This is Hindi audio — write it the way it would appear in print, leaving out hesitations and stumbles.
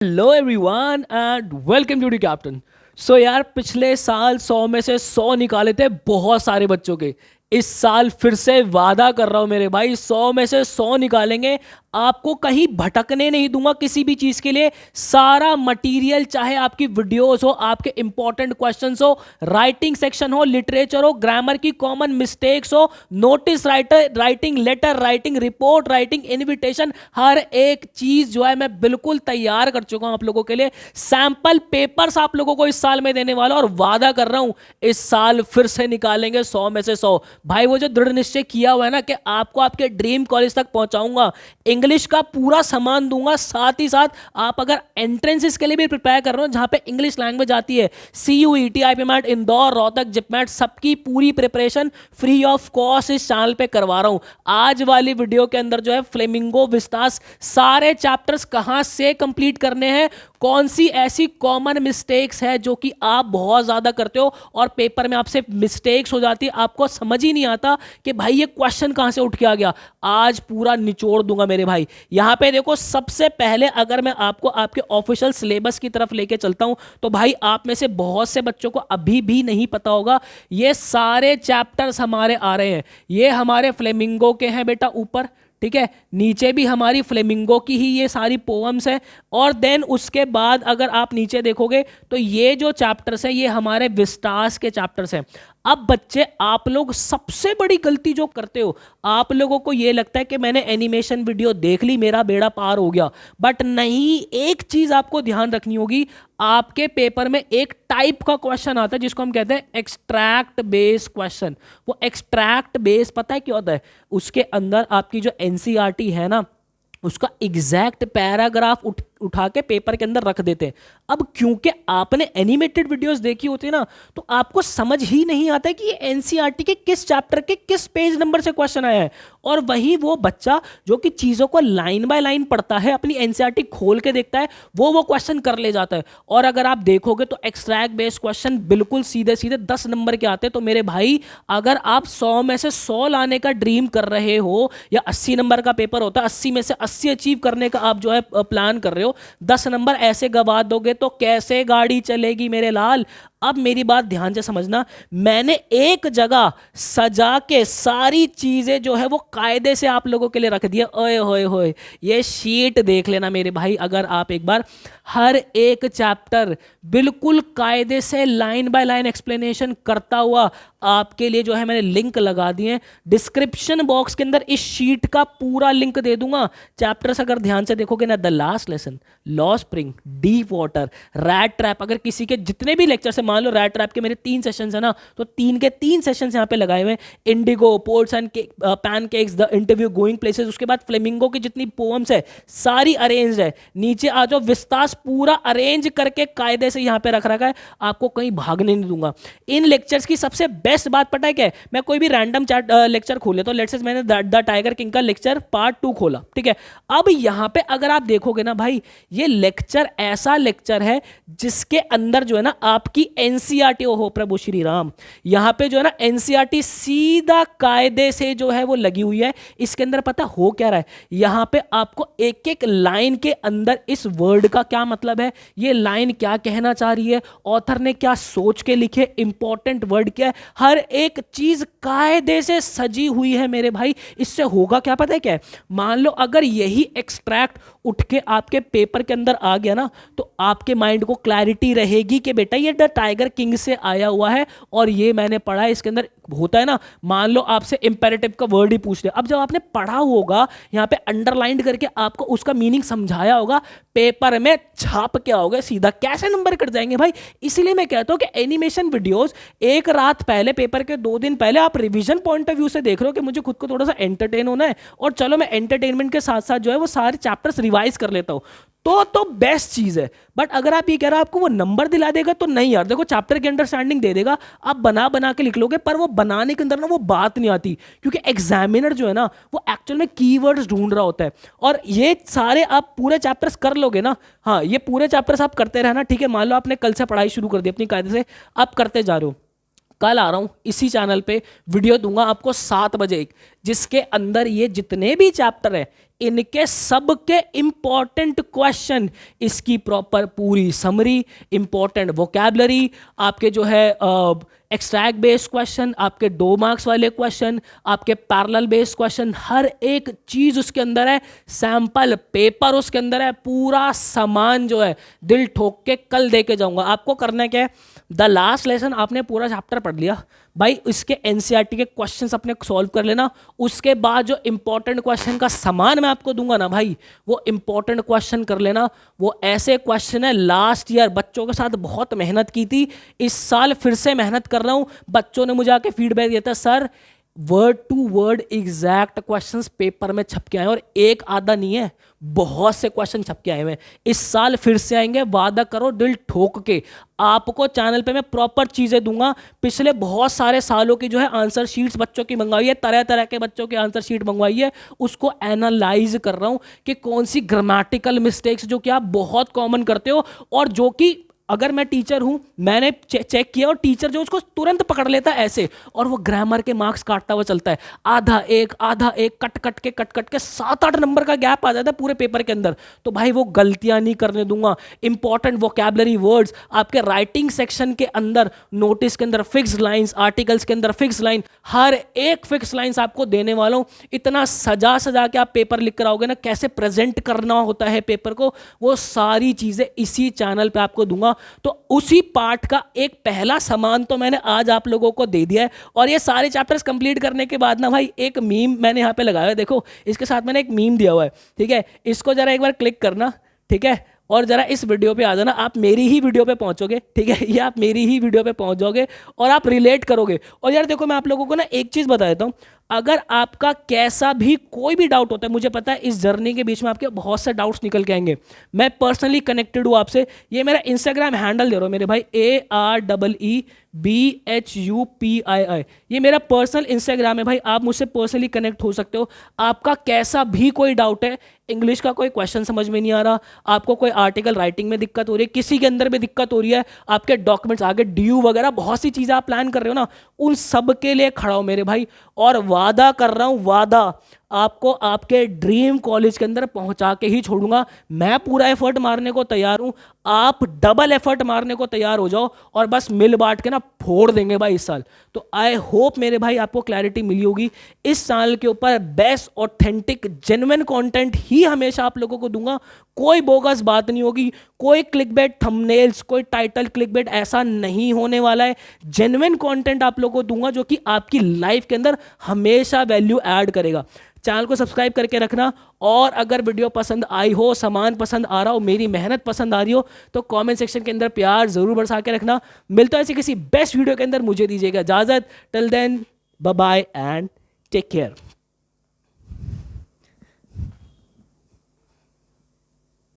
Hello everyone and welcome to the captain. So यार पिछले साल 100 में से 100 निकाले थे बहुत सारे बच्चों के। इस साल फिर से वादा कर रहा हूं मेरे भाई, 100 में से 100 निकालेंगे। आपको कहीं भटकने नहीं दूंगा किसी भी चीज के लिए। सारा मटेरियल, चाहे आपकी वीडियोस हो, आपके इंपॉर्टेंट क्वेश्चंस हो, राइटिंग सेक्शन हो, लिटरेचर हो, ग्रामर की कॉमन मिस्टेक्स हो, notice writing, letter writing, report writing, invitation, हर एक चीज जो है मैं बिल्कुल तैयार कर चुका हूं आप लोगों के लिए। सैंपल पेपर्स आप लोगों को इस साल में देने वाला और वादा कर रहा हूं इस साल फिर से निकालेंगे 100 में से 100। भाई वो जो दृढ़ निश्चय किया हुआ है ना कि आपको आपके ड्रीम कॉलेज तक पहुंचाऊंगा, इंग्लिश का पूरा सामान दूंगा, साथ ही साथ आप अगर एंट्रेंसेस के लिए भी प्रिपेयर कर रहे हो जहां पे इंग्लिश लैंग्वेज आती है, CUET, IPMAT, इंदौर, रोहतक, जिपमैट, सबकी पूरी प्रिपरेशन फ्री ऑफ कॉस्ट इस चैनल पे करवा रहा हूं। आज वाली वीडियो के अंदर जो है फ्लेमिंगो, विस्तास, सारे चैप्टर्स कहां से कंप्लीट करने हैं, कौन सी ऐसी कॉमन मिस्टेक्स है जो कि आप बहुत ज्यादा करते हो और पेपर में आपसे मिस्टेक्स हो जाती है, आपको समझ ही नहीं आता कि भाई ये क्वेश्चन कहां से उठ के आ गया। आज पूरा निचोड़ दूंगा मेरे भाई। यहां पे देखो, सबसे पहले अगर मैं आपको आपके ऑफिशियल सिलेबस की तरफ लेके चलता हूं तो भाई आप में से बहुत से बच्चों को अभी भी नहीं पता होगा, ये सारे चैप्टर्स हमारे आ रहे हैं। ये हमारे फ्लेमिंगो के हैं बेटा ऊपर, ठीक है, नीचे भी हमारी फ्लेमिंगो की ही ये सारी पोएम्स है। और देन उसके बाद अगर आप नीचे देखोगे तो ये जो चैप्टर्स है ये हमारे विस्तास के चैप्टर्स हैं। अब बच्चे, आप लोग सबसे बड़ी गलती जो करते हो, आप लोगों को ये लगता है कि मैंने एनिमेशन वीडियो देख ली, मेरा बेड़ा पार हो गया। बट नहीं, एक चीज आपको ध्यान रखनी होगी। आपके पेपर में एक टाइप का क्वेश्चन आता है जिसको हम कहते हैं एक्सट्रैक्ट बेस क्वेश्चन। वो एक्सट्रैक्ट बेस पता है क्या होता है? उसके अंदर आपकी जो एनसीईआरटी है ना, उसका एग्जैक्ट पैराग्राफ उठा के पेपर के अंदर रख देते हैं। अब क्योंकि आपने एनिमेटेड वीडियोस देखी होती है ना, तो आपको समझ ही नहीं आता है कि ये एनसीईआरटी के किस चैप्टर के किस पेज नंबर से क्वेश्चन आया है। और वही वो बच्चा जो कि चीजों को लाइन बाय लाइन पढ़ता है, अपनी एनसीईआरटी खोल के देखता है, वो क्वेश्चन कर ले जाता है। और अगर आप देखोगे तो एक्सट्रैक्ट बेस्ड क्वेश्चन बिल्कुल सीधे सीधे 10 नंबर के आते हैं। तो मेरे भाई, अगर आप 100 में से 100 लाने का ड्रीम कर रहे हो, या 80 नंबर का पेपर होता है, 80 में से 80 अचीव करने का आप जो है प्लान कर रहे हो, 10 नंबर ऐसे गवा दोगे तो कैसे गाड़ी चलेगी मेरे लाल। अब मेरी बात ध्यान से समझना, मैंने एक जगह सजा के सारी चीजें जो है वो कायदे से आप लोगों के लिए रख दिया। ओए होए होए, ये शीट देख लेना मेरे भाई। अगर आप एक बार हर एक चैप्टर बिल्कुल कायदे से लाइन बाय लाइन एक्सप्लेनेशन करता हुआ आपके लिए जो है मैंने लिंक लगा दिए। डिस्क्रिप्शन बॉक्स के अंदर इस शीट का पूरा लिंक दे दूंगा। चैप्टर्स अगर ध्यान से देखोगे ना, the last lesson, law spring, deep water, rat trap, अगर किसी के जितने भी लेक्चर से, मान लो रैट ट्रैप के मेरे 3 सेशंस है ना, तो 3 के 3 सेशंस यहाँ पे लगाए हुए हैं। Indigo, ports and pancakes, the interview, going places, उसके बाद फ्लेमिंगो की जितनी पोएम्स है सारी अरेंज है। नीचे आ जाओ, विस्तास पूरा अरेंज करके कायदे से यहाँ पे रख रखा है, आपको कहीं भागने नहीं दूंगा। इन लेक्चर्स की सबसे बेस्ट बात पता है क्या है? मैं कोई भी रैंडम चैट लेक्चर खोले तो लेट्स से मैंने द टाइगर किंग का लेक्चर पार्ट 2 खोला, ठीक है। अब यहाँ पे अगर आप देखोगे ना भाई, ये लेक्चर ऐसा लेक्चर है जिसके अंदर जो है ना आपकी एनसीईआरटी, हो प्रभु श्री राम, यहाँ पे जो है ना एनसीईआरटी सीधा कायदे से जो है वो लगी हुई है। इसके अंदर पता हो क्या रहा है? यहाँ पे आपको एक एक लाइन के अंदर इस वर्ड का क्या मतलब है, ये लाइन क्या कहना चाह रही है, ऑथर ने क्या सोच के लिखे, इंपॉर्टेंट वर्ड क्या है, हर एक चीज कायदे से सजी हुई है मेरे भाई। इससे होगा क्या पता है क्या है? मान लो अगर यही एक्सट्रैक्ट उठ के आपके पेपर के अंदर आ गया ना, तो आपके माइंड को क्लैरिटी रहेगी कि बेटा ये द टाइगर किंग से आया हुआ है और ये मैंने पढ़ा है। इसके अंदर होता है ना, मान लो आपसे इंपेरेटिव का वर्ड ही पूछ लिया, अब जब आपने पढ़ा होगा, यहाँ पे अंडरलाइन करके आपको उसका मीनिंग समझाया होगा, पेपर में छाप के आओगे सीधा, कैसे नंबर कट जाएंगे भाई। इसीलिए मैं कहता हूं कि एनिमेशन वीडियोस एक रात पहले, पेपर के 2 दिन पहले आप रिवीजन पॉइंट ऑफ व्यू से देख रहे हो कि मुझे खुद को थोड़ा सा एंटरटेन होना है और चलो मैं एंटरटेनमेंट के साथ साथ जो है वो सारे चैप्टर्स रिवाइज कर लेता हूं, तो बेस्ट चीज है। बट अगर आप ये कह रहे हो आपको वो नंबर दिला देगा, तो नहीं यार, देखो चैप्टर की अंडरस्टैंडिंग दे देगा, आप बना बना के लिख लोगे, पर वो बनाने के अंदर ना वो बात नहीं आती, क्योंकि एग्जामिनर जो है ना वो एक्चुअल में कीवर्ड्स ढूंढ रहा होता है। और ये सारे आप पूरे चैप्टर्स कर लोगे ना, हाँ ये पूरे चैप्टर्स आप करते रहना, ठीक है। मान लो आपने कल से पढ़ाई शुरू कर दी अपनी कायदे से, आप करते जा रहे हो, कल आ रहा हूं इसी चैनल पे वीडियो दूंगा आपको 7 बजे, जिसके अंदर ये जितने भी चैप्टर है इनके सबके इंपॉर्टेंट क्वेश्चन, इसकी प्रॉपर पूरी समरी, इंपॉर्टेंट वोकैबलरी, आपके जो है एक्सट्रैक्ट बेस्ड क्वेश्चन, आपके 2 मार्क्स वाले क्वेश्चन, आपके पैरेलल बेस्ड क्वेश्चन, हर एक चीज उसके अंदर है, सैंपल पेपर उसके अंदर है, पूरा सामान जो है दिल ठोक के कल दे के जाऊंगा। आपको करना क्या है, द लास्ट लेसन आपने पूरा चैप्टर पढ़ लिया भाई, इसके एनसीईआरटी के क्वेश्चंस अपने सॉल्व कर लेना। उसके बाद जो इंपॉर्टेंट क्वेश्चन का सामान मैं आपको दूंगा ना भाई, वो इंपॉर्टेंट क्वेश्चन कर लेना। वो ऐसे क्वेश्चन है, लास्ट ईयर बच्चों के साथ बहुत मेहनत की थी, इस साल फिर से मेहनत कर रहा हूं। बच्चों ने मुझे आके फीडबैक दिया था, sir word to word exact questions paper में छप के आए, और एक आधा नहीं है, बहुत से क्वेश्चन छप के आए हुए। इस साल फिर से आएंगे, वादा करो दिल ठोक के। आपको चैनल पे मैं प्रॉपर चीजें दूंगा। पिछले बहुत सारे सालों की जो है आंसर शीट्स बच्चों की मंगवाई है, तरह तरह के बच्चों की आंसर शीट मंगवाई है, उसको एनालाइज कर रहा हूं कि कौन सी ग्रामेटिकल मिस्टेक्स जो कि आप बहुत कॉमन करते हो, और जो कि अगर मैं टीचर हूं, मैंने चेक किया, और टीचर जो उसको तुरंत पकड़ लेता है ऐसे, और वो ग्रामर के मार्क्स काटता हुआ चलता है, आधा एक कट कट के 7-8 नंबर का गैप आ जाता है पूरे पेपर के अंदर। तो भाई वो गलतियां नहीं करने दूंगा। इंपॉर्टेंट वोकैबुलरी वर्ड्स आपके राइटिंग सेक्शन के अंदर, नोटिस के अंदर फिक्स लाइंस, आर्टिकल्स के अंदर फिक्स लाइन, हर एक फिक्स लाइंस आपको देने वाला हूं। इतना सजा सजा के आप पेपर लिख कर आओगे ना, कैसे प्रेजेंट करना होता है पेपर को, वो सारी चीजें इसी चैनल पे आपको दूंगा। तो उसी पार्ट का एक पहला सामान तो मैंने आज आप लोगों को दे दिया है, और ये सारे चैप्टर्स कंप्लीट करने के बाद ना भाई, एक मीम मैंने यहां पे लगाया है, देखो इसके साथ मैंने एक मीम दिया हुआ है, ठीक है, इसको जरा एक बार क्लिक करना, ठीक है, और जरा इस वीडियो पे आ जाना, आप मेरी ही वीडियो पे पहुंचोगे, ठीक है, ये आप मेरी ही वीडियो पे पहुंच जाओगे और आप रिलेट करोगे। और यार देखो, मैं आप लोगों को ना एक चीज बता देता हूं, अगर आपका कैसा भी कोई भी डाउट होता है, मुझे पता है इस जर्नी के बीच में आपके बहुत से डाउट्स निकल के आएंगे, मैं पर्सनली कनेक्टेड हूं आपसे। ये मेरा इंस्टाग्राम हैंडल दे रहा हूं मेरे भाई, AREEBHUPII, ये मेरा पर्सनल इंस्टाग्राम है भाई, आप मुझसे पर्सनली कनेक्ट हो सकते हो। आपका कैसा भी कोई डाउट है, इंग्लिश का कोई क्वेश्चन समझ में नहीं आ रहा, आपको कोई आर्टिकल राइटिंग में दिक्कत हो रही है, किसी के अंदर भी दिक्कत हो रही है, आपके डॉक्यूमेंट्स आगे ड्यू वगैरह बहुत सी चीजें आप प्लान कर रहे हो ना, उन सब के लिए खड़ा हो मेरे भाई। और वादा कर रहा हूं, वादा, आपको आपके ड्रीम कॉलेज के अंदर पहुंचा के ही छोड़ूंगा। मैं पूरा एफर्ट मारने को तैयार हूं, आप डबल एफर्ट मारने को तैयार हो जाओ, और बस मिल बांट के ना फोड़ देंगे भाई इस साल। तो आई होप मेरे भाई आपको क्लैरिटी मिली होगी। इस साल के ऊपर बेस्ट ऑथेंटिक जेन्युइन कंटेंट ही हमेशा आप लोगों को दूंगा, कोई बोगस बात नहीं होगी, कोई क्लिकबेट थंबनेल्स, कोई टाइटल क्लिकबेट, ऐसा नहीं होने वाला है। जेन्युइन कंटेंट आप लोगों को दूंगा जो कि आपकी लाइफ के अंदर हमेशा वैल्यू ऐड करेगा। चैनल को सब्सक्राइब करके रखना, और अगर वीडियो पसंद आई हो, सामान पसंद आ रहा हो, मेरी मेहनत पसंद आ रही हो, तो कमेंट सेक्शन के अंदर प्यार जरूर बरसा के रखना। मिलता है ऐसी किसी बेस्ट वीडियो के अंदर, मुझे दीजिएगा इजाजत। Till then, bye bye and take care.